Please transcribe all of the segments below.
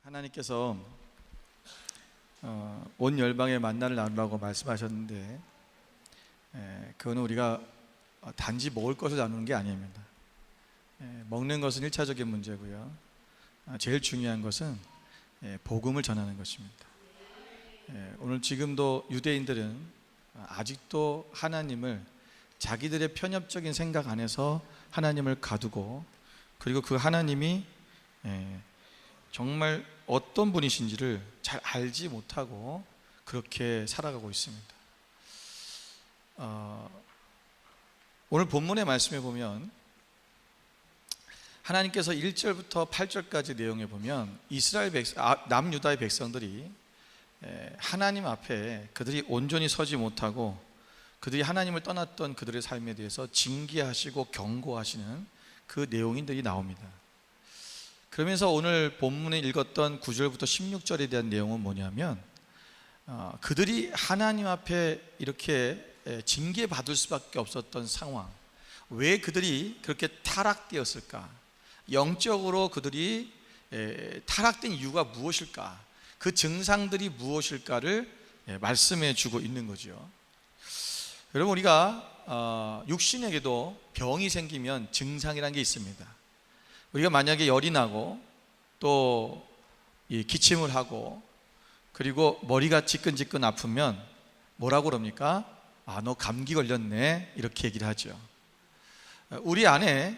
하나님께서 온 열방의 만나를 나누라고 말씀하셨는데 그거는 우리가 단지 먹을 것을 나누는 게 아닙니다. 먹는 것은 1차적인 문제고요. 제일 중요한 것은 복음을 전하는 것입니다. 오늘 지금도 유대인들은 아직도 하나님을 자기들의 편협적인 생각 안에서 하나님을 가두고, 그리고 그 하나님이 정말 어떤 분이신지를 잘 알지 못하고 그렇게 살아가고 있습니다. 오늘 본문의 말씀에 보면 하나님께서 1절부터 8절까지 내용에 보면 이스라엘 남유다의 백성들이 하나님 앞에 그들이 온전히 서지 못하고 그들이 하나님을 떠났던 그들의 삶에 대해서 징계하시고 경고하시는 그 내용들이 나옵니다. 그러면서 오늘 본문에 읽었던 9절부터 16절에 대한 내용은 뭐냐면 그들이 하나님 앞에 이렇게 징계받을 수밖에 없었던 상황, 왜 그들이 그렇게 타락되었을까, 영적으로 그들이 타락된 이유가 무엇일까, 그 증상들이 무엇일까를 말씀해 주고 있는 거죠. 여러분, 우리가 육신에게도 병이 생기면 증상이라는 게 있습니다. 우리가 만약에 열이 나고 또 기침을 하고 그리고 머리가 지끈지끈 아프면 뭐라고 그럽니까? 너 감기 걸렸네, 이렇게 얘기를 하죠. 우리 안에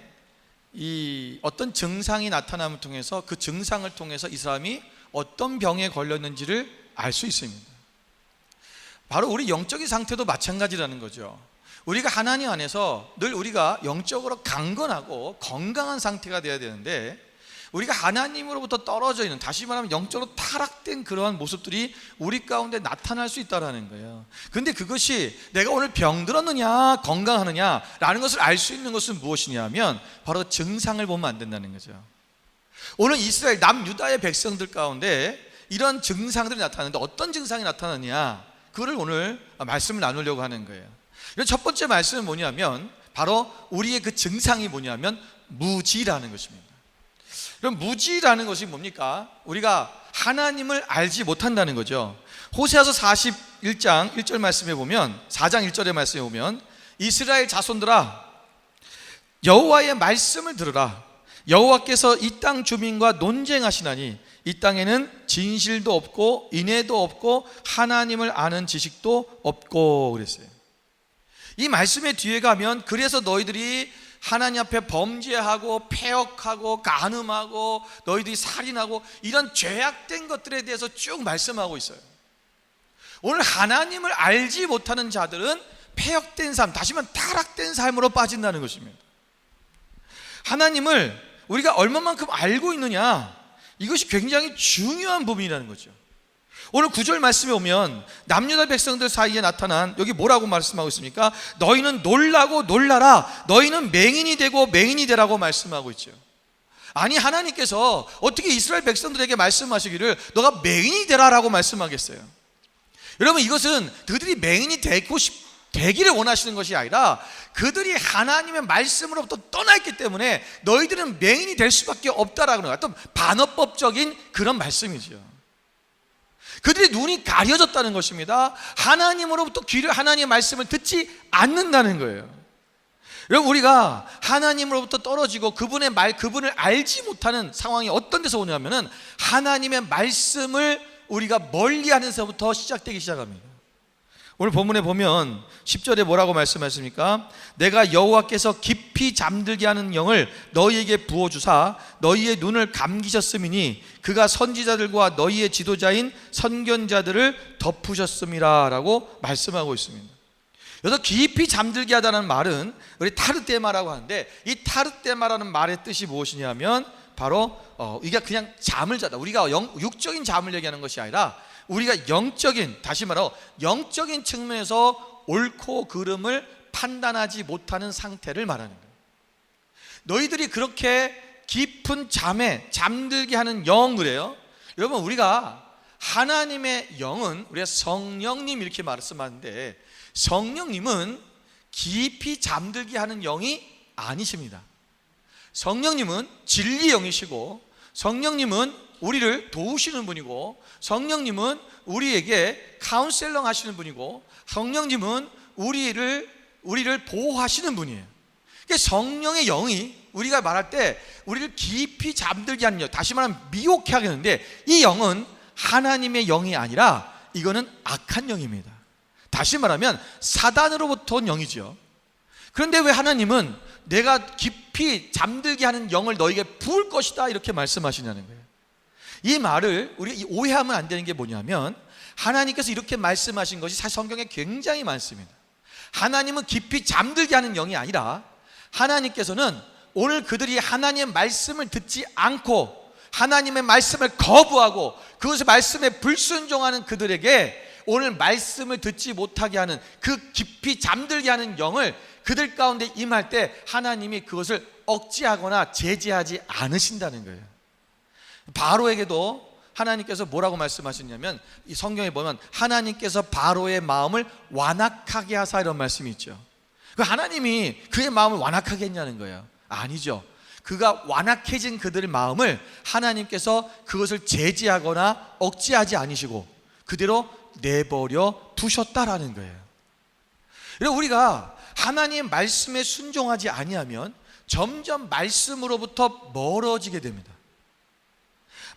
이 어떤 증상이 나타남을 통해서 그 증상을 통해서 이 사람이 어떤 병에 걸렸는지를 알 수 있습니다. 바로 우리 영적인 상태도 마찬가지라는 거죠. 우리가 하나님 안에서 늘 우리가 영적으로 강건하고 건강한 상태가 되어야 되는데, 우리가 하나님으로부터 떨어져 있는, 다시 말하면 영적으로 타락된 그러한 모습들이 우리 가운데 나타날 수 있다는 거예요. 그런데 그것이 내가 오늘 병들었느냐 건강하느냐 라는 것을 알 수 있는 것은 무엇이냐면 바로 증상을 보면 안 된다는 거죠. 오늘 이스라엘 남유다의 백성들 가운데 이런 증상들이 나타나는데 어떤 증상이 나타나느냐, 그거를 오늘 말씀을 나누려고 하는 거예요. 첫 번째 말씀은 뭐냐면 바로 우리의 그 증상이 뭐냐면 무지라는 것입니다. 그럼 무지라는 것이 뭡니까? 우리가 하나님을 알지 못한다는 거죠. 호세아서 41장 1절 말씀에 보면, 4장 1절의 말씀에 보면, 이스라엘 자손들아 여호와의 말씀을 들으라. 여호와께서 이 땅 주민과 논쟁하시나니 이 땅에는 진실도 없고 인애도 없고 하나님을 아는 지식도 없고 그랬어요. 이 말씀의 뒤에 가면 그래서 너희들이 하나님 앞에 범죄하고 패역하고 간음하고 너희들이 살인하고 이런 죄악된 것들에 대해서 쭉 말씀하고 있어요. 오늘 하나님을 알지 못하는 자들은 패역된 삶, 다시 말하면 타락된 삶으로 빠진다는 것입니다. 하나님을 우리가 얼마만큼 알고 있느냐, 이것이 굉장히 중요한 부분이라는 거죠. 오늘 9절 말씀에 오면 남유다 백성들 사이에 나타난, 여기 뭐라고 말씀하고 있습니까? 너희는 놀라고 놀라라, 너희는 맹인이 되고 맹인이 되라고 말씀하고 있죠. 아니, 하나님께서 어떻게 이스라엘 백성들에게 말씀하시기를 너가 맹인이 되라라고 말씀하겠어요? 여러분, 이것은 그들이 맹인이 되기를 원하시는 것이 아니라 그들이 하나님의 말씀으로부터 떠나있기 때문에 너희들은 맹인이 될 수밖에 없다라는 어떤 반어법적인 그런 말씀이죠. 그들의 눈이 가려졌다는 것입니다. 하나님으로부터 하나님의 말씀을 듣지 않는다는 거예요. 여러분, 우리가 하나님으로부터 떨어지고 그분을 알지 못하는 상황이 어떤 데서 오냐면은 하나님의 말씀을 우리가 멀리하는 데서부터 시작되기 시작합니다. 오늘 본문에 보면 10절에 뭐라고 말씀하십니까? 내가 여호와께서 깊이 잠들게 하는 영을 너희에게 부어주사 너희의 눈을 감기셨음이니 그가 선지자들과 너희의 지도자인 선견자들을 덮으셨음이라 라고 말씀하고 있습니다. 여기서 깊이 잠들게 하다는 말은 우리 타르데마라고 하는데, 이 타르데마라는 말의 뜻이 무엇이냐면 바로 이게 그냥 잠을 자다, 우리가 육적인 잠을 얘기하는 것이 아니라 우리가 영적인, 다시 말하고 영적인 측면에서 옳고 그름을 판단하지 못하는 상태를 말하는 거예요. 너희들이 그렇게 깊은 잠에 잠들게 하는 영이래요. 여러분, 우리가 하나님의 영은 우리가 성령님 이렇게 말씀하는데, 성령님은 깊이 잠들게 하는 영이 아니십니다. 성령님은 진리의 영이시고 성령님은 우리를 도우시는 분이고, 성령님은 우리에게 카운셀링 하시는 분이고, 성령님은 우리를 보호하시는 분이에요. 그러니까 성령의 영이 우리가 말할 때 우리를 깊이 잠들게 하는 영, 다시 말하면 미혹해 하게 하는데, 이 영은 하나님의 영이 아니라 이거는 악한 영입니다. 다시 말하면 사단으로부터 온 영이죠. 그런데 왜 하나님은 내가 깊이 잠들게 하는 영을 너에게 부을 것이다 이렇게 말씀하시냐는 거예요. 이 말을 우리 오해하면 안 되는 게 뭐냐면, 하나님께서 이렇게 말씀하신 것이 사실 성경에 굉장히 많습니다. 하나님은 깊이 잠들게 하는 영이 아니라, 하나님께서는 오늘 그들이 하나님의 말씀을 듣지 않고 하나님의 말씀을 거부하고 그것의 말씀에 불순종하는 그들에게 오늘 말씀을 듣지 못하게 하는, 그 깊이 잠들게 하는 영을 그들 가운데 임할 때 하나님이 그것을 억제하거나 제재하지 않으신다는 거예요. 바로에게도 하나님께서 뭐라고 말씀하셨냐면, 이 성경에 보면 하나님께서 바로의 마음을 완악하게 하사 이런 말씀이 있죠. 하나님이 그의 마음을 완악하게 했냐는 거예요. 아니죠. 그가 완악해진 그들의 마음을 하나님께서 그것을 제지하거나 억제하지 않으시고 그대로 내버려 두셨다라는 거예요. 우리가 하나님의 말씀에 순종하지 아니하면 점점 말씀으로부터 멀어지게 됩니다.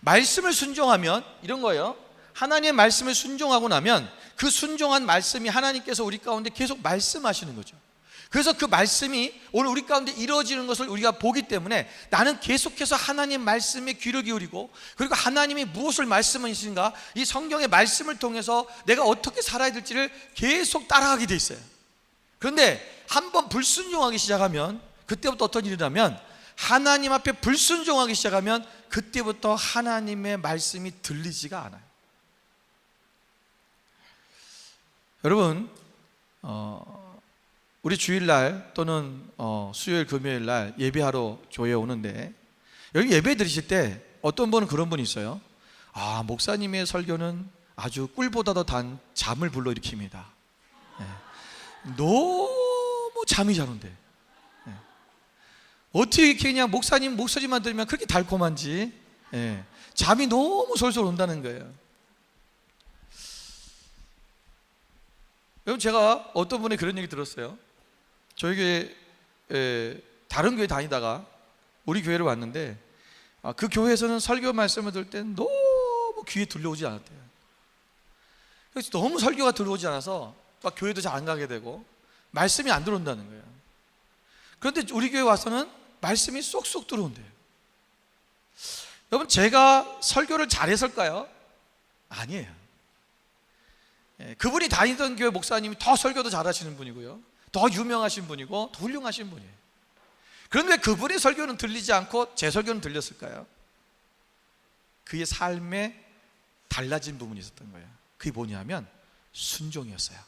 말씀을 순종하면 이런 거예요. 하나님의 말씀을 순종하고 나면 그 순종한 말씀이 하나님께서 우리 가운데 계속 말씀하시는 거죠. 그래서 그 말씀이 오늘 우리 가운데 이루어지는 것을 우리가 보기 때문에 나는 계속해서 하나님의 말씀에 귀를 기울이고, 그리고 하나님이 무엇을 말씀하시는가, 이 성경의 말씀을 통해서 내가 어떻게 살아야 될지를 계속 따라가게 돼 있어요. 그런데 한번 불순종하기 시작하면, 그때부터 어떤 일이 일어나면, 하나님 앞에 불순종하기 시작하면 그때부터 하나님의 말씀이 들리지가 않아요. 여러분, 우리 주일날 또는 수요일 금요일날 예배하러 교회에 오는데, 여기 예배 드리실 때 어떤 분은 그런 분이 있어요. 목사님의 설교는 아주 꿀보다 더 단 잠을 불러일으킵니다. 너무 잠이 잘 온대. 어떻게 이렇게 그냥 목사님 목소리만 들으면 그렇게 달콤한지, 잠이 너무 솔솔 온다는 거예요. 여러분, 제가 어떤 분의 그런 얘기 들었어요. 저희 교회, 다른 교회 다니다가 우리 교회를 왔는데, 그 교회에서는 설교 말씀을 들을 때 너무 귀에 들려오지 않았대요. 그래서 너무 설교가 들어오지 않아서 막 교회도 잘 안 가게 되고 말씀이 안 들어온다는 거예요. 그런데 우리 교회 와서는 말씀이 쏙쏙 들어온대요. 여러분, 제가 설교를 잘해서일까요? 아니에요. 그분이 다니던 교회 목사님이 더 설교도 잘하시는 분이고요, 더 유명하신 분이고 더 훌륭하신 분이에요. 그런데 그분의 설교는 들리지 않고 제 설교는 들렸을까요? 그의 삶에 달라진 부분이 있었던 거예요. 그게 뭐냐면 순종이었어요.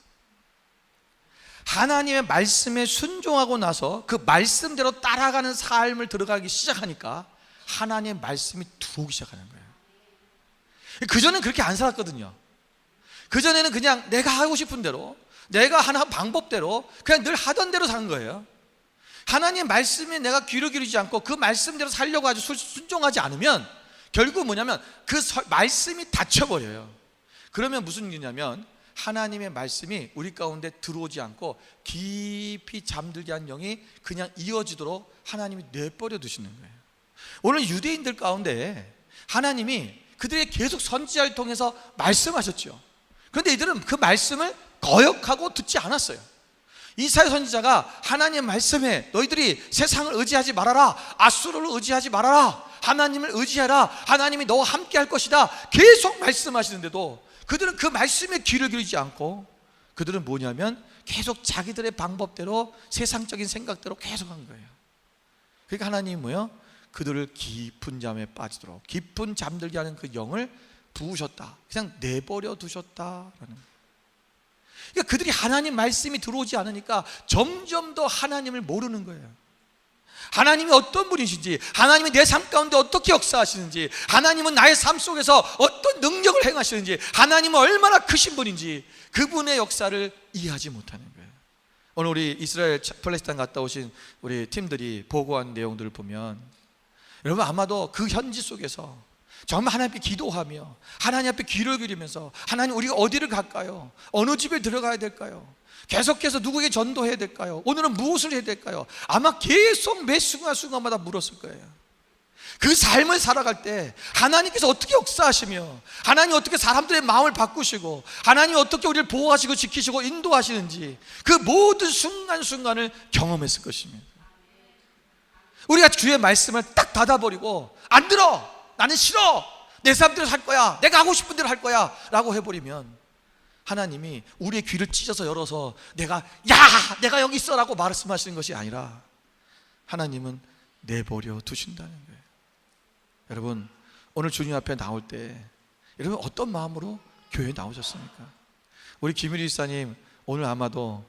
하나님의 말씀에 순종하고 나서 그 말씀대로 따라가는 삶을 들어가기 시작하니까 하나님의 말씀이 들어오기 시작하는 거예요. 그전엔 그렇게 안 살았거든요. 그전에는 그냥 내가 하고 싶은 대로, 내가 하는 방법대로 그냥 늘 하던 대로 사는 거예요. 하나님의 말씀에 내가 귀를 기울이지 않고 그 말씀대로 살려고 아주 순종하지 않으면 결국 뭐냐면 그 말씀이 닫혀버려요. 그러면 무슨 일이냐면 하나님의 말씀이 우리 가운데 들어오지 않고 깊이 잠들게 한 영이 그냥 이어지도록 하나님이 내버려 두시는 거예요. 오늘 유대인들 가운데 하나님이 그들에게 계속 선지자를 통해서 말씀하셨죠. 그런데 이들은 그 말씀을 거역하고 듣지 않았어요. 이사야 선지자가 하나님의 말씀에 너희들이 세상을 의지하지 말아라, 아수르를 의지하지 말아라, 하나님을 의지하라, 하나님이 너와 함께 할 것이다 계속 말씀하시는데도 그들은 그 말씀에 귀를 기울이지 않고 그들은 뭐냐면 계속 자기들의 방법대로 세상적인 생각대로 계속 한 거예요. 그러니까 하나님이 뭐예요? 그들을 깊은 잠에 빠지도록, 깊은 잠들게 하는 그 영을 부으셨다, 그냥 내버려 두셨다라는 거예요. 그러니까 그들이 하나님 말씀이 들어오지 않으니까 점점 더 하나님을 모르는 거예요. 하나님이 어떤 분이신지, 하나님이 내 삶 가운데 어떻게 역사하시는지, 하나님은 나의 삶 속에서 어떤 능력을 행하시는지, 하나님은 얼마나 크신 분인지 그분의 역사를 이해하지 못하는 거예요. 오늘 우리 이스라엘 팔레스타인 갔다 오신 우리 팀들이 보고한 내용들을 보면 여러분 아마도 그 현지 속에서 정말 하나님 앞에 기도하며 하나님 앞에 귀를 기울이면서 하나님 우리가 어디를 갈까요? 어느 집에 들어가야 될까요? 계속해서 누구에게 전도해야 될까요? 오늘은 무엇을 해야 될까요? 아마 계속 매 순간순간마다 물었을 거예요. 그 삶을 살아갈 때 하나님께서 어떻게 역사하시며 하나님 어떻게 사람들의 마음을 바꾸시고 하나님 어떻게 우리를 보호하시고 지키시고 인도하시는지 그 모든 순간순간을 경험했을 것입니다. 우리가 주의 말씀을 딱 닫아버리고 안 들어, 나는 싫어, 내 삶대로 살 거야, 내가 하고 싶은 대로 할 거야 라고 해버리면 하나님이 우리의 귀를 찢어서 열어서 내가 여기 있어 라고 말씀하시는 것이 아니라 하나님은 내버려 두신다는 거예요. 여러분, 오늘 주님 앞에 나올 때 여러분 어떤 마음으로 교회에 나오셨습니까? 우리 김일희 집사님 오늘 아마도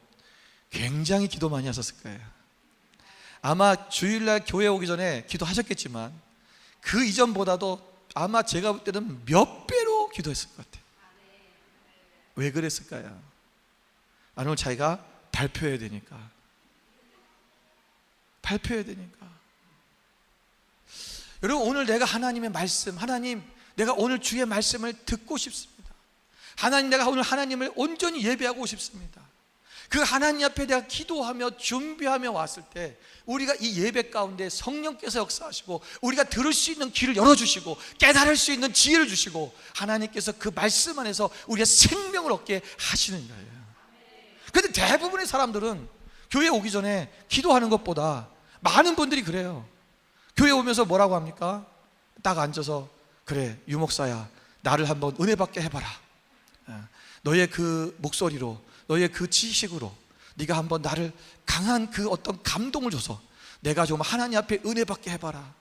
굉장히 기도 많이 하셨을 거예요. 아마 주일날 교회 오기 전에 기도하셨겠지만 그 이전보다도 아마 제가 볼 때는 몇 배로 기도했을 것 같아요. 왜 그랬을까요? 오늘 자기가 발표해야 되니까. 여러분, 오늘 내가 하나님의 말씀, 하나님 내가 오늘 주의 말씀을 듣고 싶습니다. 하나님 내가 오늘 하나님을 온전히 예배하고 싶습니다. 그 하나님 앞에 내가 기도하며 준비하며 왔을 때 우리가 이 예배 가운데 성령께서 역사하시고 우리가 들을 수 있는 귀를 열어주시고 깨달을 수 있는 지혜를 주시고 하나님께서 그 말씀 안에서 우리가 생명을 얻게 하시는 거예요. 그런데 대부분의 사람들은 교회 오기 전에 기도하는 것보다 많은 분들이 그래요. 교회 오면서 뭐라고 합니까? 딱 앉아서 그래 유목사야 나를 한번 은혜 받게 해봐라. 너의 그 목소리로 너의 그 지식으로 네가 한번 나를 강한 그 어떤 감동을 줘서 내가 좀 하나님 앞에 은혜 받게 해봐라.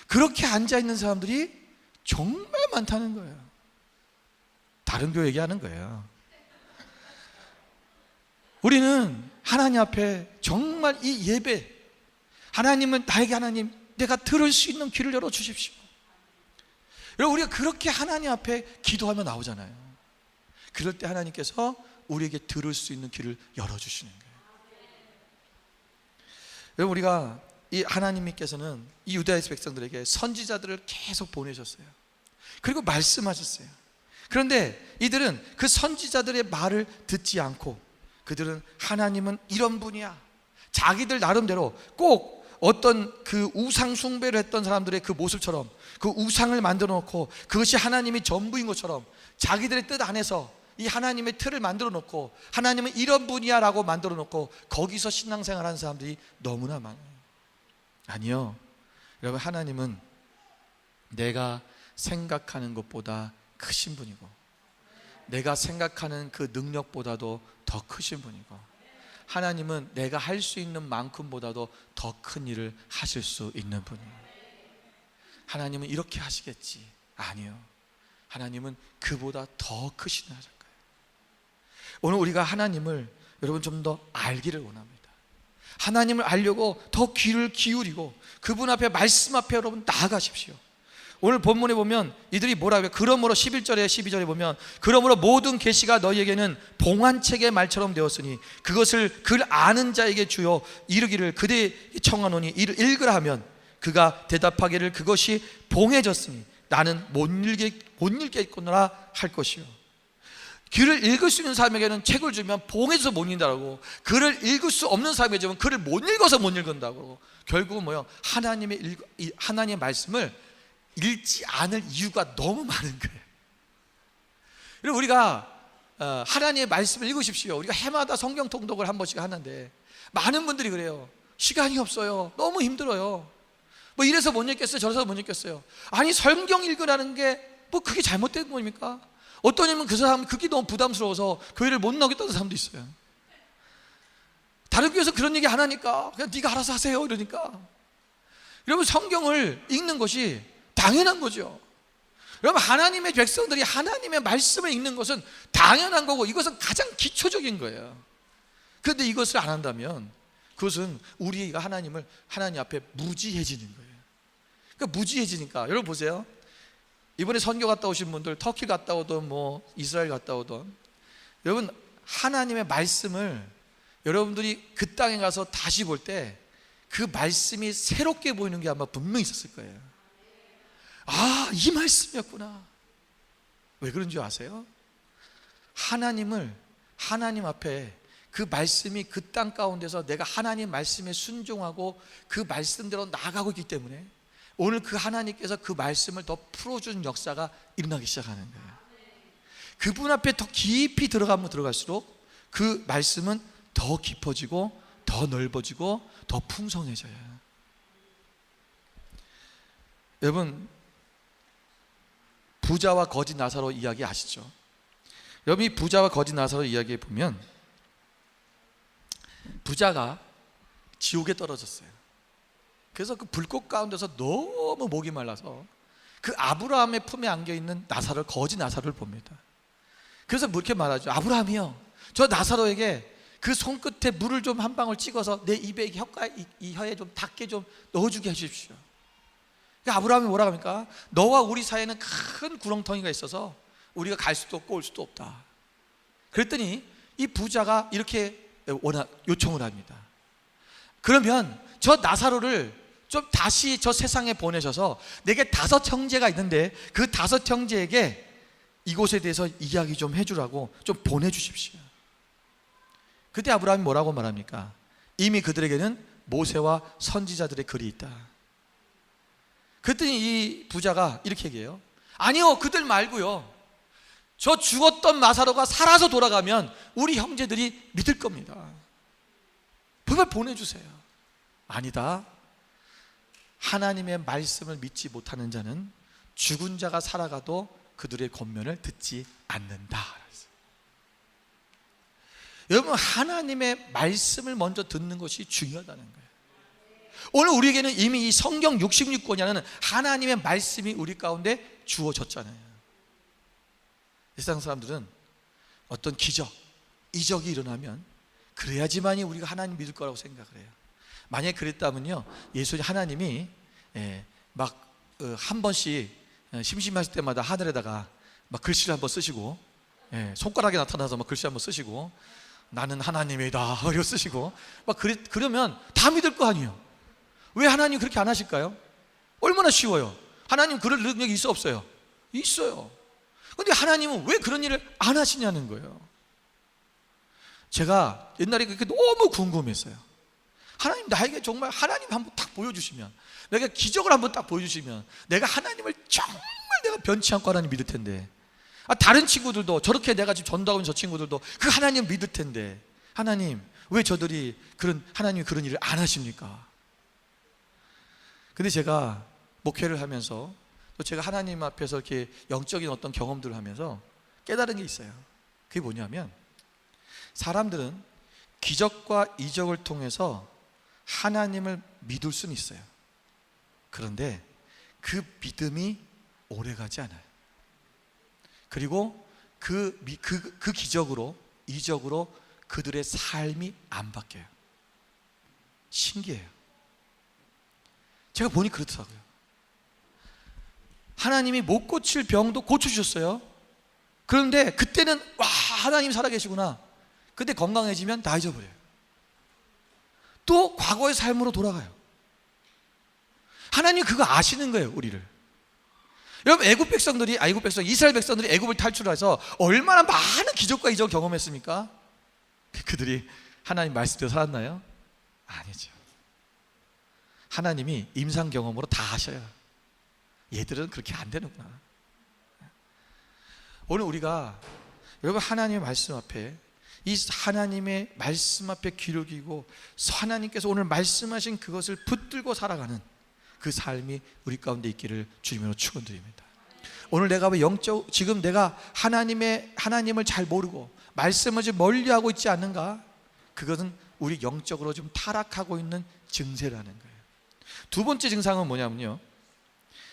그렇게 앉아있는 사람들이 정말 많다는 거예요. 다른 교회 얘기하는 거예요. 우리는 하나님 앞에 정말 이 예배, 하나님은 나에게 하나님 내가 들을 수 있는 귀를 열어주십시오. 여러분, 우리가 그렇게 하나님 앞에 기도하며 나오잖아요. 그럴 때 하나님께서 우리에게 들을 수 있는 귀를 열어주시는 거예요. 여러분, 우리가 이 하나님께서는 이 유다의 백성들에게 선지자들을 계속 보내셨어요. 그리고 말씀하셨어요. 그런데 이들은 그 선지자들의 말을 듣지 않고 그들은 하나님은 이런 분이야, 자기들 나름대로 꼭 어떤 그 우상 숭배를 했던 사람들의 그 모습처럼 그 우상을 만들어 놓고 그것이 하나님이 전부인 것처럼 자기들의 뜻 안에서 이 하나님의 틀을 만들어 놓고 하나님은 이런 분이야 라고 만들어 놓고 거기서 신앙생활 하는 사람들이 너무나 많아요. 아니요, 여러분, 하나님은 내가 생각하는 것보다 크신 분이고 내가 생각하는 그 능력보다도 더 크신 분이고 하나님은 내가 할 수 있는 만큼보다도 더 큰 일을 하실 수 있는 분이에요. 하나님은 이렇게 하시겠지? 아니요, 하나님은 그보다 더 크신 하실 거예요. 오늘 우리가 하나님을 여러분 좀 더 알기를 원합니다. 하나님을 알려고 더 귀를 기울이고 그분 앞에 말씀 앞에 여러분 나아가십시오. 오늘 본문에 보면 이들이 뭐라고 해요? 그러므로 11절에 12절에 보면 그러므로 모든 계시가 너희에게는 봉안책의 말처럼 되었으니 그것을 글 아는 자에게 주어 이르기를 그대 청하노니 이를 읽으라 하면 그가 대답하기를 그것이 봉해졌으니 나는 못 읽겠구나 할 것이요. 글을 읽을 수 있는 사람에게는 책을 주면 봉해져서 못 읽는다고, 글을 읽을 수 없는 사람에게 주면 글을 못 읽어서 못 읽는다고. 결국은 뭐예요? 하나님의 말씀을 읽지 않을 이유가 너무 많은 거예요. 그리고 우리가 하나님의 말씀을 읽으십시오. 우리가 해마다 성경 통독을 한 번씩 하는데 많은 분들이 그래요. 시간이 없어요. 너무 힘들어요. 뭐 이래서 못 읽겠어요. 저래서 못 읽겠어요. 아니, 성경 읽으라는 게 뭐 그게 잘못된 겁니까? 어떤 님은 그 사람 그게 너무 부담스러워서 교회를 못 나오겠다는 사람도 있어요. 다른 교회에서 그런 얘기 안 하니까 그냥 네가 알아서 하세요 이러니까. 여러분, 성경을 읽는 것이 당연한 거죠. 여러분, 하나님의 백성들이 하나님의 말씀을 읽는 것은 당연한 거고 이것은 가장 기초적인 거예요. 그런데 이것을 안 한다면 그것은 우리가 하나님 앞에 무지해지는 거예요. 그러니까 무지해지니까 여러분 보세요. 이번에 선교 갔다 오신 분들, 터키 갔다 오던 뭐 이스라엘 갔다 오던, 여러분 하나님의 말씀을 여러분들이 그 땅에 가서 다시 볼 때 그 말씀이 새롭게 보이는 게 아마 분명히 있었을 거예요. 이 말씀이었구나. 왜 그런 줄 아세요? 하나님 앞에 그 말씀이 그 땅 가운데서 내가 하나님 말씀에 순종하고 그 말씀대로 나아가고 있기 때문에 오늘 그 하나님께서 그 말씀을 더 풀어주는 역사가 일어나기 시작하는 거예요. 그분 앞에 더 깊이 들어가면 들어갈수록 그 말씀은 더 깊어지고 더 넓어지고 더 풍성해져요. 여러분, 부자와 거지 나사로 이야기 아시죠? 여러분, 이 부자와 거지 나사로 이야기에 보면 부자가 지옥에 떨어졌어요. 그래서 그 불꽃 가운데서 너무 목이 말라서 그 아브라함의 품에 안겨있는 나사로, 거지 나사로를 봅니다. 그래서 이렇게 말하죠. 아브라함이요, 저 나사로에게 그 손끝에 물을 좀 한 방울 찍어서 내 입에 이 혀에 좀 닿게 좀 넣어주게 해주십시오. 그러니까 아브라함이 뭐라고 합니까? 너와 우리 사이에는 큰 구렁텅이가 있어서 우리가 갈 수도 없고 올 수도 없다. 그랬더니 이 부자가 이렇게 요청을 합니다. 그러면 저 나사로를 좀 다시 저 세상에 보내셔서 내게 5 형제가 있는데 그 5 형제에게 이곳에 대해서 이야기 좀 해주라고 좀 보내주십시오. 그때 아브라함이 뭐라고 말합니까? 이미 그들에게는 모세와 선지자들의 글이 있다. 그랬더니 이 부자가 이렇게 얘기해요. 아니요, 그들 말고요, 저 죽었던 나사로가 살아서 돌아가면 우리 형제들이 믿을 겁니다. 그걸 보내주세요. 아니다, 하나님의 말씀을 믿지 못하는 자는 죽은 자가 살아가도 그들의 권면을 듣지 않는다. 여러분, 하나님의 말씀을 먼저 듣는 것이 중요하다는 거예요. 오늘 우리에게는 이미 이 성경 66권이라는 하나님의 말씀이 우리 가운데 주어졌잖아요. 세상 사람들은 어떤 기적, 이적이 일어나면 그래야지만이 우리가 하나님 믿을 거라고 생각을 해요. 만약에 그랬다면요, 하나님이 막 한 번씩 심심하실 때마다 하늘에다가 막 글씨를 한번 쓰시고, 손가락에 나타나서 막 글씨 한번 쓰시고, 나는 하나님이다 이렇게 쓰시고 막 그러면 다 믿을 거 아니에요. 왜 하나님 그렇게 안 하실까요? 얼마나 쉬워요. 하나님 그럴 능력이 있어 없어요? 있어요. 그런데 하나님은 왜 그런 일을 안 하시냐는 거예요. 제가 옛날에 그게 너무 궁금했어요. 하나님, 나에게 정말 하나님 한번 딱 보여주시면, 내가 기적을 한번 딱 보여주시면 내가 하나님을 정말 내가 변치 않고 하나님 믿을 텐데, 다른 친구들도 저렇게 내가 지금 전도하고 있는 저 친구들도 그 하나님 믿을 텐데, 하나님 왜 저들이 하나님이 그런 일을 안 하십니까? 근데 제가 목회를 하면서 또 제가 하나님 앞에서 이렇게 영적인 어떤 경험들을 하면서 깨달은 게 있어요. 그게 뭐냐면, 사람들은 기적과 이적을 통해서 하나님을 믿을 수는 있어요. 그런데 그 믿음이 오래가지 않아요. 그리고 그 기적으로, 이적으로 그들의 삶이 안 바뀌어요. 신기해요. 제가 보니 그렇더라고요. 하나님이 못 고칠 병도 고쳐주셨어요. 그런데 그때는 와, 하나님 살아계시구나. 근데 건강해지면 다 잊어버려요. 또 과거의 삶으로 돌아가요. 하나님 그거 아시는 거예요, 우리를. 여러분, 이스라엘 백성들이 애굽을 탈출해서 얼마나 많은 기적과 이적을 경험했습니까? 그들이 하나님 말씀대로 살았나요? 아니죠. 하나님이 임상 경험으로 다 하셔요. 얘들은 그렇게 안 되는구나. 오늘 우리가 여러분, 하나님의 말씀 앞에, 이 하나님의 말씀 앞에 귀를 기고 하나님께서 오늘 말씀하신 그것을 붙들고 살아가는 그 삶이 우리 가운데 있기를 주님으로 축원드립니다. 오늘 내가 왜 지금 내가 하나님을 잘 모르고 말씀을 좀 멀리하고 있지 않는가? 그것은 우리 영적으로 좀 타락하고 있는 증세라는 거예요. 두 번째 증상은 뭐냐면요,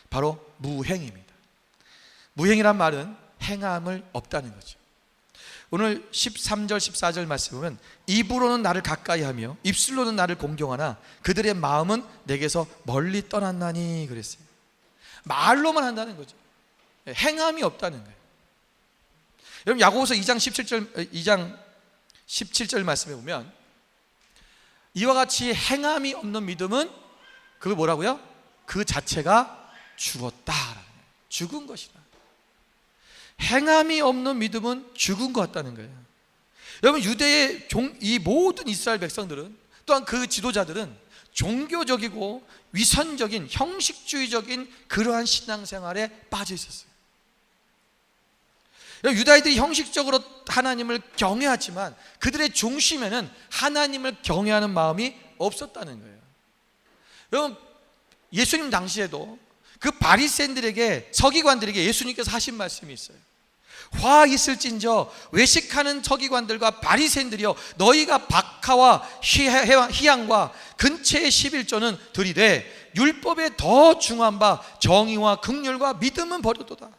바로 무행입니다. 무행이란 말은 행함을 없다는 거죠. 오늘 13절 14절 말씀 보면, 입으로는 나를 가까이 하며 입술로는 나를 공경하나 그들의 마음은 내게서 멀리 떠났나니 그랬어요. 말로만 한다는 거죠. 행함이 없다는 거예요. 여러분, 야고보서 2장 17절 말씀에 보면, 이와 같이 행함이 없는 믿음은 그거 뭐라고요? 그 자체가 죽었다. 죽은 것이다. 행함이 없는 믿음은 죽은 것 같다는 거예요. 여러분, 유대의 이 모든 이스라엘 백성들은, 또한 그 지도자들은 종교적이고 위선적인 형식주의적인 그러한 신앙생활에 빠져 있었어요. 유다인들이 형식적으로 하나님을 경외하지만 그들의 중심에는 하나님을 경외하는 마음이 없었다는 거예요. 여러분, 예수님 당시에도 그 바리새인들에게, 서기관들에게 예수님께서 하신 말씀이 있어요. 화 있을진저 외식하는 서기관들과 바리새인들이여, 너희가 박하와 희양과 근처의 11조는 들이되 율법에 더 중한 바 정의와 긍휼과 믿음은 버려도다.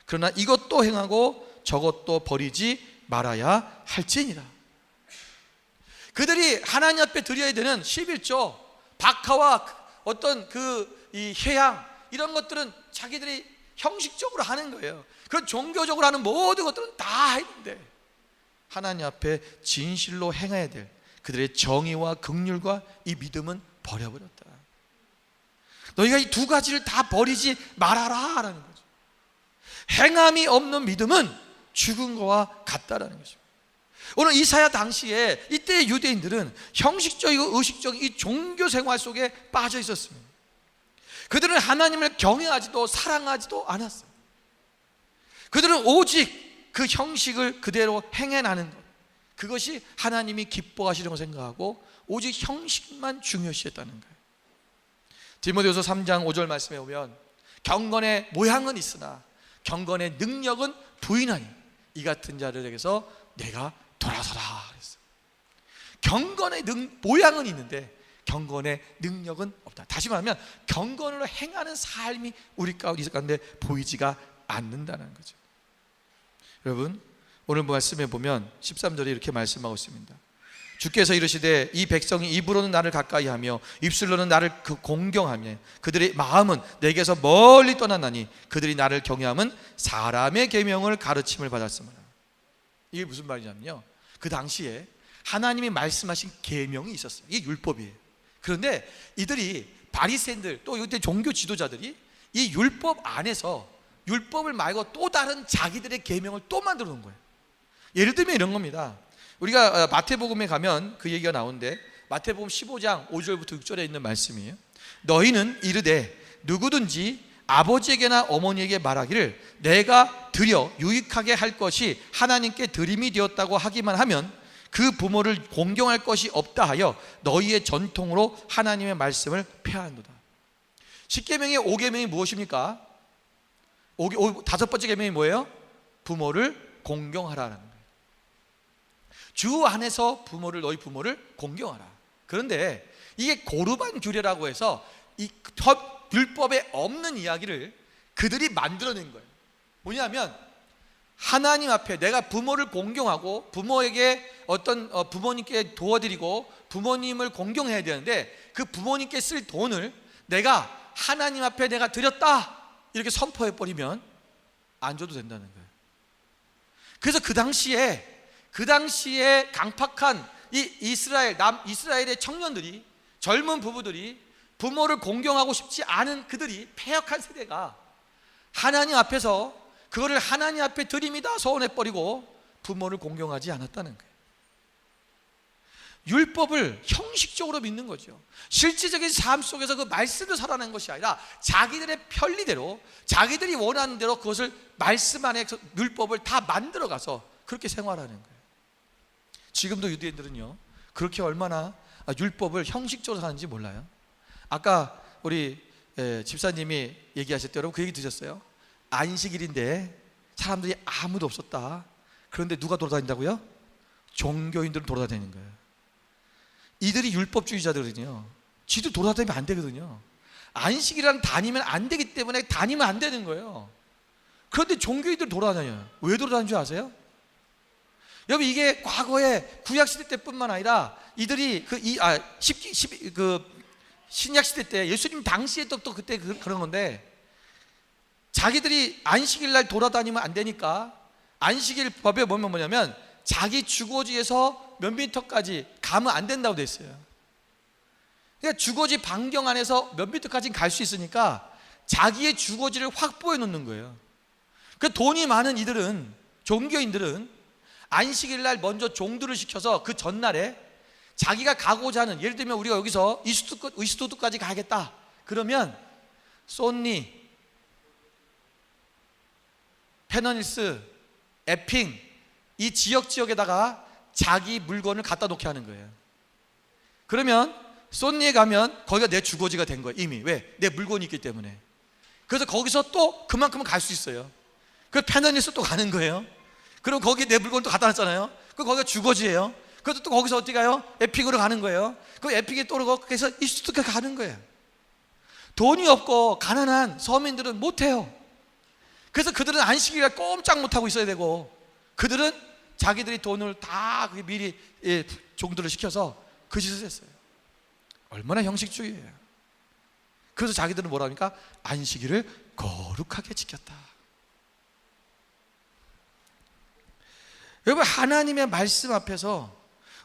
그러나 이것도 행하고 저것도 버리지 말아야 할지니라. 그들이 하나님 앞에 드려야 되는 11조, 박하와 어떤 이 회양, 이런 것들은 자기들이 형식적으로 하는 거예요. 그런 종교적으로 하는 모든 것들은 다 했는데 하나님 앞에 진실로 행해야 될 그들의 정의와 긍휼과 이 믿음은 버려버렸다. 너희가 이 두 가지를 다 버리지 말아라 라는 거죠. 행함이 없는 믿음은 죽은 거와 같다라는 것입니다. 오늘 이사야 당시에 이때의 유대인들은 형식적이고 의식적인 이 종교 생활 속에 빠져 있었습니다. 그들은 하나님을 경외하지도 사랑하지도 않았어요. 그들은 오직 그 형식을 그대로 행해나는 것, 그것이 하나님이 기뻐하시려고 생각하고 오직 형식만 중요시했다는 거예요. 디모데후서 3장 5절 말씀에 보면 경건의 모양은 있으나 경건의 능력은 부인하니 이 같은 자들에게서 내가 돌아서라 그랬어요. 경건의 모양은 있는데 경건의 능력은 없다. 다시 말하면 경건으로 행하는 삶이 우리 가운데 보이지가 않는다는 거죠. 여러분, 오늘 말씀에 보면 13절에 이렇게 말씀하고 있습니다. 주께서 이르시되 이 백성이 입으로는 나를 가까이하며 입술로는 나를 공경하며 그들의 마음은 내게서 멀리 떠났나니 그들이 나를 경외함은 사람의 계명을 가르침을 받았습니다. 이게 무슨 말이냐면요, 그 당시에 하나님이 말씀하신 계명이 있었어요. 이게 율법이에요. 그런데 이들이 바리새인들, 또 이때 종교 지도자들이 이 율법 안에서 율법을 말고 또 다른 자기들의 계명을 또 만들어 놓은 거예요. 예를 들면 이런 겁니다. 우리가 마태복음에 가면 그 얘기가 나오는데, 마태복음 15장 5절부터 6절에 있는 말씀이에요. 너희는 이르되 누구든지 아버지에게나 어머니에게 말하기를 내가 드려 유익하게 할 것이 하나님께 드림이 되었다고 하기만 하면 그 부모를 공경할 것이 없다 하여 너희의 전통으로 하나님의 말씀을 폐하는도다. 10계명의 5계명이 무엇입니까? 다섯 번째 계명이 뭐예요? 부모를 공경하라는 거예요. 주 안에서 너희 부모를 공경하라. 그런데 이게 고르반 규례라고 해서 이 율법에 없는 이야기를 그들이 만들어낸 거예요. 뭐냐면 하나님 앞에 내가 부모를 공경하고 부모에게 부모님께 도와드리고 부모님을 공경해야 되는데 그 부모님께 쓸 돈을 내가 하나님 앞에 내가 드렸다 이렇게 선포해 버리면 안 줘도 된다는 거예요. 그래서 그 당시에 강팍한 이 이스라엘의 청년들이, 젊은 부부들이 부모를 공경하고 싶지 않은 그들이, 패역한 세대가 하나님 앞에서 그거를 하나님 앞에 드림이다 소원해버리고 부모를 공경하지 않았다는 거예요. 율법을 형식적으로 믿는 거죠. 실질적인 삶 속에서 그 말씀을 살아낸 것이 아니라 자기들의 편리대로, 자기들이 원하는 대로 그것을 말씀 안에 율법을 다 만들어가서 그렇게 생활하는 거예요. 지금도 유대인들은요, 그렇게 얼마나 율법을 형식적으로 사는지 몰라요. 아까 우리 집사님이 얘기하셨을 때 여러분 그 얘기 드셨어요? 안식일인데 사람들이 아무도 없었다. 그런데 누가 돌아다닌다고요? 종교인들은 돌아다니는 거예요. 이들이 율법주의자들은요, 지도 돌아다니면 안 되거든요. 안식일이라는 다니면 안 되기 때문에 다니면 안 되는 거예요. 그런데 종교인들 돌아다녀요. 왜 돌아다니는 줄 아세요? 여러분, 이게 과거에 구약시대 때뿐만 아니라 이들이 신약시대 때 예수님 당시에 또 그때 그런 건데, 자기들이 안식일 날 돌아다니면 안 되니까 안식일 법에 보면 뭐냐면 자기 주거지에서 몇 미터까지 가면 안 된다고 돼 있어요. 그러니까 주거지 반경 안에서 몇 미터까지는 갈 수 있으니까 자기의 주거지를 확보해 놓는 거예요. 그 돈이 많은 이들은, 종교인들은 안식일 날 먼저 종들을 시켜서 그 전날에 자기가 가고자 하는, 예를 들면 우리가 여기서 이스토드까지 가야겠다 그러면 소니, 페너닐스, 에핑 이 지역에다가 자기 물건을 갖다 놓게 하는 거예요. 그러면 소니에 가면 거기가 내 주거지가 된 거예요. 이미. 왜? 내 물건이 있기 때문에. 그래서 거기서 또 그만큼은 갈 수 있어요. 그 페너닐스 또 가는 거예요. 그럼 거기 내 물건 또 갖다 놨잖아요. 그 거기가 주거지예요. 그래서 또 거기서 어디 가요? 에픽으로 가는 거예요. 그 에픽에 또 오르고, 그래서 이스트까지 가는 거예요. 돈이 없고 가난한 서민들은 못해요. 그래서 그들은 안식일에 꼼짝 못하고 있어야 되고, 그들은 자기들이 돈을 다 미리 종들을 시켜서 그 짓을 했어요. 얼마나 형식주의예요. 그래서 자기들은 뭐라 합니까? 안식일을 거룩하게 지켰다. 여러분, 하나님의 말씀 앞에서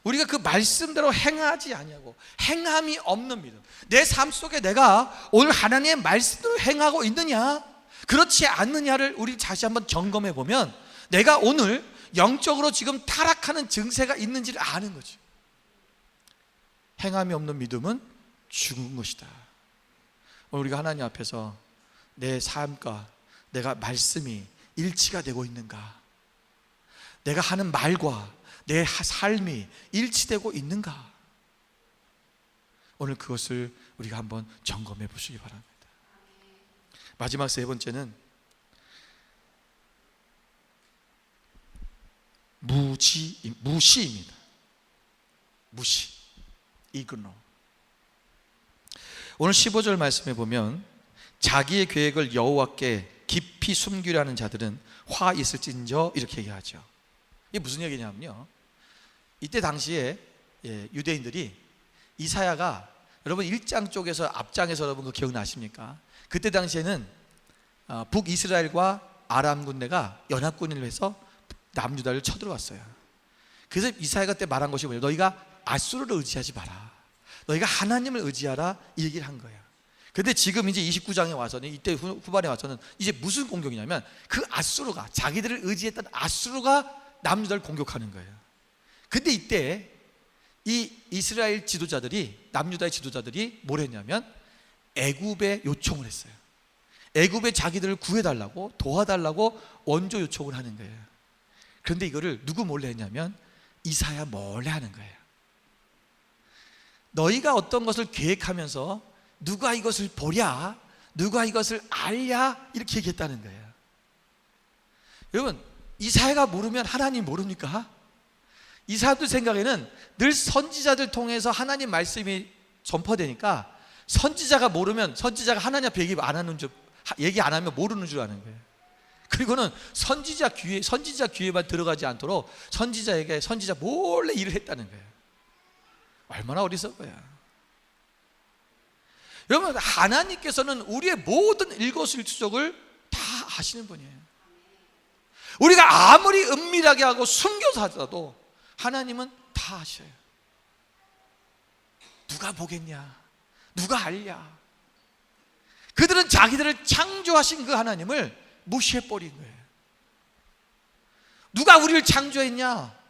우리가 그 말씀대로 행하지 아니하고 행함이 없는 믿음, 내 삶 속에 내가 오늘 하나님의 말씀대로 행하고 있느냐 그렇지 않느냐를 우리 다시 한번 점검해 보면 내가 오늘 영적으로 지금 타락하는 증세가 있는지를 아는 거죠. 행함이 없는 믿음은 죽은 것이다. 오늘 우리가 하나님 앞에서 내 삶과 내가 말씀이 일치가 되고 있는가, 내가 하는 말과 내 삶이 일치되고 있는가, 오늘 그것을 우리가 한번 점검해 보시기 바랍니다. 마지막 세 번째는 무시입니다. 무시, 이그노. 오늘 15절 말씀에 보면 자기의 계획을 여호와께 깊이 숨기려는 자들은 화 있을진저 이렇게 얘기하죠. 이게 무슨 얘기냐면요, 이때 당시에 유대인들이 이사야가, 여러분 1장 쪽에서 앞장에서 여러분 그 기억나십니까? 그때 당시에는 북이스라엘과 아람 군대가 연합군을 해서 남유다를 쳐들어왔어요. 그래서 이사야가 때 말한 것이 뭐냐면 너희가 아수르를 의지하지 마라, 너희가 하나님을 의지하라, 이 얘기를 한 거예요. 근데 지금 이제 29장에 와서는, 이때 후반에 와서는 이제 무슨 공격이냐면 그 아수르가, 자기들을 의지했던 아수르가 남유다를 공격하는 거예요. 근데 이때 이 이스라엘 지도자들이, 남유다의 지도자들이 뭘 했냐면 애굽에 요청을 했어요. 애굽에 자기들을 구해달라고, 도와달라고 원조 요청을 하는 거예요. 그런데 이거를 누구 몰래 했냐면 이사야 몰래 하는 거예요. 너희가 어떤 것을 계획하면서 누가 이것을 보랴, 누가 이것을 알랴, 이렇게 얘기했다는 거예요. 여러분, 이사야가 모르면 하나님 모릅니까? 이사야들 생각에는 늘 선지자들 통해서 하나님 말씀이 전파되니까 선지자가 모르면, 선지자가 하나님 앞에 얘기 안 하면 모르는 줄 아는 거예요. 그리고는 선지자 귀에만 들어가지 않도록 선지자 몰래 일을 했다는 거예요. 얼마나 어리석어요. 여러분, 하나님께서는 우리의 모든 일거수일투족을 다 아시는 분이에요. 우리가 아무리 은밀하게 하고 숨겨서 하더라도 하나님은 다 아셔요. 누가 보겠냐, 누가 알랴. 그들은 자기들을 창조하신 그 하나님을 무시해버린 거예요. 누가 우리를 창조했냐,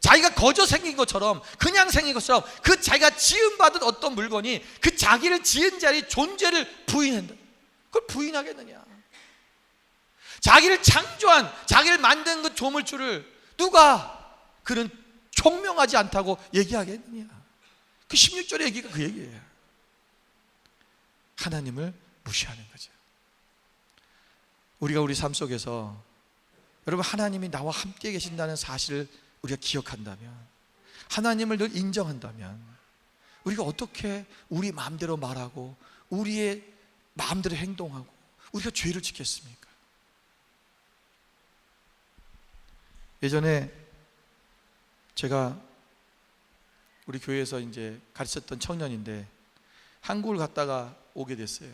자기가 거저 생긴 것처럼, 그냥 생긴 것처럼 그 자기가 지음받은 어떤 물건이 그 자기를 지은 자리의 존재를 부인한다. 그걸 부인하겠느냐. 자기를 창조한, 자기를 만든 그 조물주를 누가 그는 총명하지 않다고 얘기하겠느냐. 그 16절의 얘기가 그 얘기예요. 하나님을 무시하는 거죠. 우리가 우리 삶 속에서 여러분, 하나님이 나와 함께 계신다는 사실을 우리가 기억한다면, 하나님을 늘 인정한다면, 우리가 어떻게 우리 마음대로 말하고 우리의 마음대로 행동하고 우리가 죄를 짓겠습니까? 예전에 제가 우리 교회에서 이제 가르쳤던 청년인데 한국을 갔다가 오게 됐어요.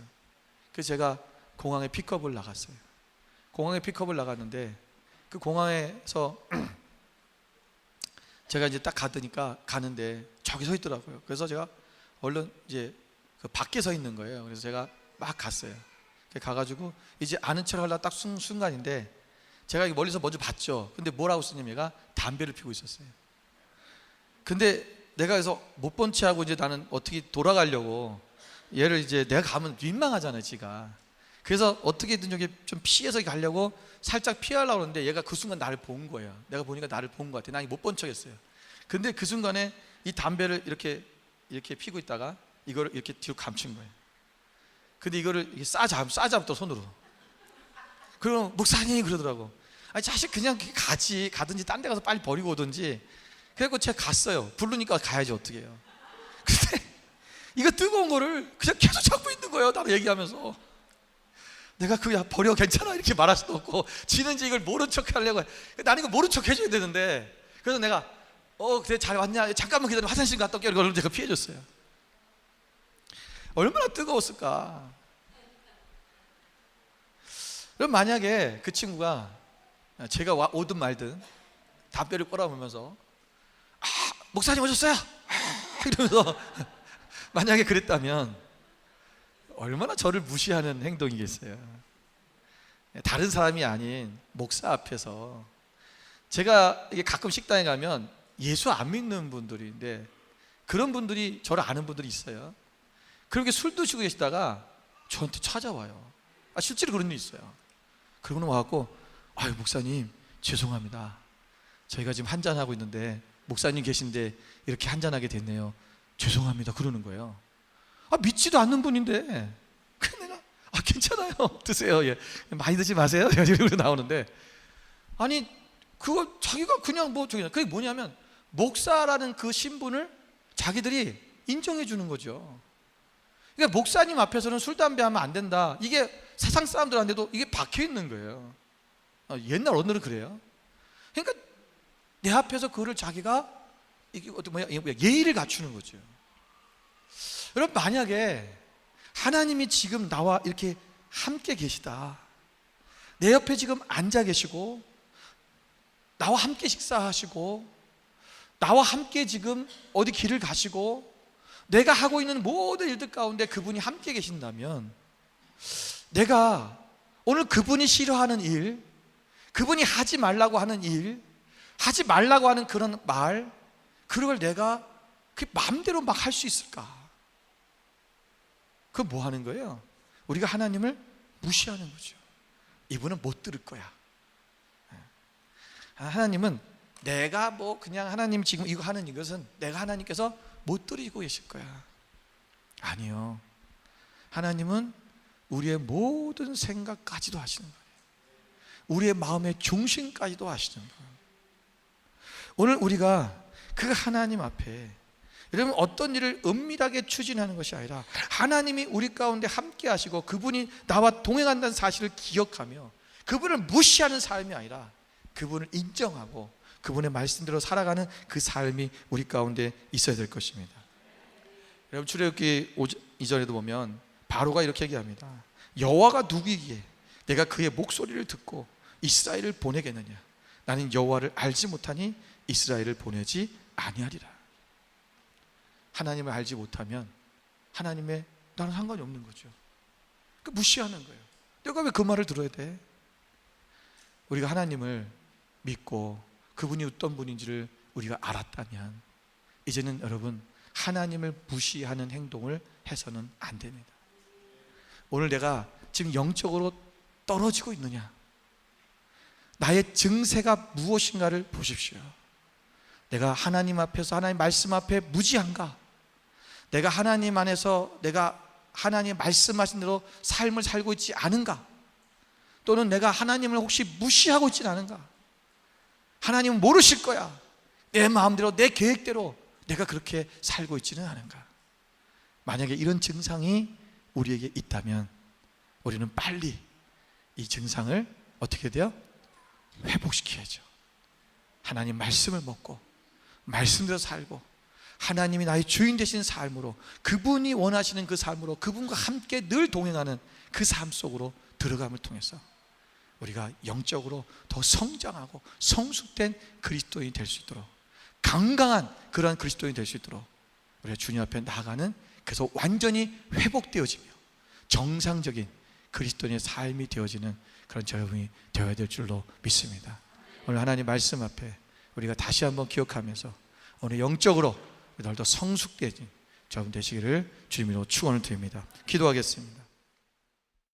그래서 제가 공항에 픽업을 나갔어요. 공항에 픽업을 나갔는데 그 공항에서 제가 이제 딱 가는데 저기 서 있더라고요. 그래서 제가 얼른 이제 그 밖에 서 있는 거예요. 그래서 제가 막 갔어요. 가가지고 이제 아는 척 하려고 딱 순간인데 제가 멀리서 먼저 봤죠. 근데 뭐라고 쓰냐면 얘가 담배를 피우고 있었어요. 근데 내가 그래서 못 본 채 하고 이제 나는 어떻게 돌아가려고, 얘를 이제 내가 가면 민망하잖아요 지가. 그래서 어떻게든 저기 좀 피해서 가려고 살짝 피하려고 하는데 얘가 그 순간 나를 본 거예요. 내가 보니까 나를 본 것 같아. 난 못 본 척 했어요. 근데 그 순간에 이 담배를 이렇게 피고 있다가 이거를 이렇게 뒤로 감춘 거예요. 근데 이거를 이렇게 싸잡았더 손으로. 그럼 목사님 그러더라고. 아니 자식 그냥 가든지 딴 데 가서 빨리 버리고 오든지. 그래갖고 제가 갔어요. 부르니까 가야지 어떻게 해요. 근데 이거 뜨거운 거를 그냥 계속 잡고 있는 거예요. 나도 얘기하면서. 내가 그야 버려 괜찮아 이렇게 말할 수도 없고, 지는지 이걸 모른 척 하려고 해. 나는 이거 모른 척 해줘야 되는데, 그래서 내가 그래 잘 왔냐, 잠깐만 기다려, 화장실 갔다 올게. 이걸 제가 피해줬어요. 얼마나 뜨거웠을까. 그럼 만약에 그 친구가 제가 오든 말든 담배를 꼬라보면서 목사님 오셨어요? 이러면서 만약에 그랬다면 얼마나 저를 무시하는 행동이겠어요. 다른 사람이 아닌 목사 앞에서. 제가 이게 가끔 식당에 가면 예수 안 믿는 분들인데 그런 분들이 저를 아는 분들이 있어요. 그렇게 술 드시고 계시다가 저한테 찾아와요. 실제로 그런 일이 있어요. 그러고는 와갖고 아유 목사님 죄송합니다. 저희가 지금 한잔하고 있는데 목사님 계신데 이렇게 한잔하게 됐네요. 죄송합니다. 그러는 거예요. 믿지도 않는 분인데. 그래서 내가 괜찮아요. 드세요. 예. 많이 드지 마세요. 이러고 나오는데, 아니 그거 자기가 그냥 그게 뭐냐면 목사라는 그 신분을 자기들이 인정해 주는 거죠. 그러니까 목사님 앞에서는 술 담배 하면 안 된다. 이게 세상 사람들한테도 이게 박혀 있는 거예요. 옛날 오늘은 그래요. 그러니까 내 앞에서 그거를 자기가 이게 예의를 갖추는 거죠. 여러분 만약에 하나님이 지금 나와 이렇게 함께 계시다, 내 옆에 지금 앉아 계시고 나와 함께 식사하시고 나와 함께 지금 어디 길을 가시고 내가 하고 있는 모든 일들 가운데 그분이 함께 계신다면, 내가 오늘 그분이 싫어하는 일, 그분이 하지 말라고 하는 일, 하지 말라고 하는 그런 말, 그런 걸 내가 그 마음대로 막 할 수 있을까? 그건 뭐 하는 거예요? 우리가 하나님을 무시하는 거죠. 이분은 못 들을 거야. 하나님은 내가 그냥 하나님 지금 이거 하는 이것은 내가 하나님께서 못 들으시고 계실 거야. 아니요. 하나님은 우리의 모든 생각까지도 하시는 거예요. 우리의 마음의 중심까지도 하시는 거예요. 오늘 우리가 그 하나님 앞에, 여러분 어떤 일을 은밀하게 추진하는 것이 아니라 하나님이 우리 가운데 함께 하시고 그분이 나와 동행한다는 사실을 기억하며 그분을 무시하는 삶이 아니라 그분을 인정하고 그분의 말씀대로 살아가는 그 삶이 우리 가운데 있어야 될 것입니다. 여러분 출애굽기 2절에도 보면 바로가 이렇게 얘기합니다. 여호와가 누구이기에 내가 그의 목소리를 듣고 이스라엘을 보내겠느냐? 나는 여호와를 알지 못하니 이스라엘을 보내지 아니하리라. 하나님을 알지 못하면 하나님의 나는 상관이 없는 거죠. 무시하는 거예요. 내가 왜 그 말을 들어야 돼? 우리가 하나님을 믿고 그분이 어떤 분인지를 우리가 알았다면 이제는 여러분 하나님을 무시하는 행동을 해서는 안 됩니다. 오늘 내가 지금 영적으로 떨어지고 있느냐? 나의 증세가 무엇인가를 보십시오. 내가 하나님 앞에서 하나님 말씀 앞에 무지한가? 내가 하나님 안에서 내가 하나님 말씀하신 대로 삶을 살고 있지 않은가? 또는 내가 하나님을 혹시 무시하고 있지 않은가? 하나님은 모르실 거야. 내 마음대로 내 계획대로 내가 그렇게 살고 있지는 않은가? 만약에 이런 증상이 우리에게 있다면 우리는 빨리 이 증상을 어떻게 돼요? 회복시켜야죠. 하나님 말씀을 먹고 말씀대로 살고 하나님이 나의 주인 되신 삶으로, 그분이 원하시는 그 삶으로, 그분과 함께 늘 동행하는 그 삶 속으로 들어감을 통해서 우리가 영적으로 더 성장하고 성숙된 그리스도인이 될 수 있도록, 강강한 그러한 그리스도인이 될 수 있도록 우리가 주님 앞에 나아가는, 그래서 완전히 회복되어지며 정상적인 그리스도인의 삶이 되어지는 그런 저 여러분이 되어야 될 줄로 믿습니다. 오늘 하나님 말씀 앞에 우리가 다시 한번 기억하면서 오늘 영적으로 오늘도 성숙되진 저분 되시기를 주님으로 축원을 드립니다. 기도하겠습니다.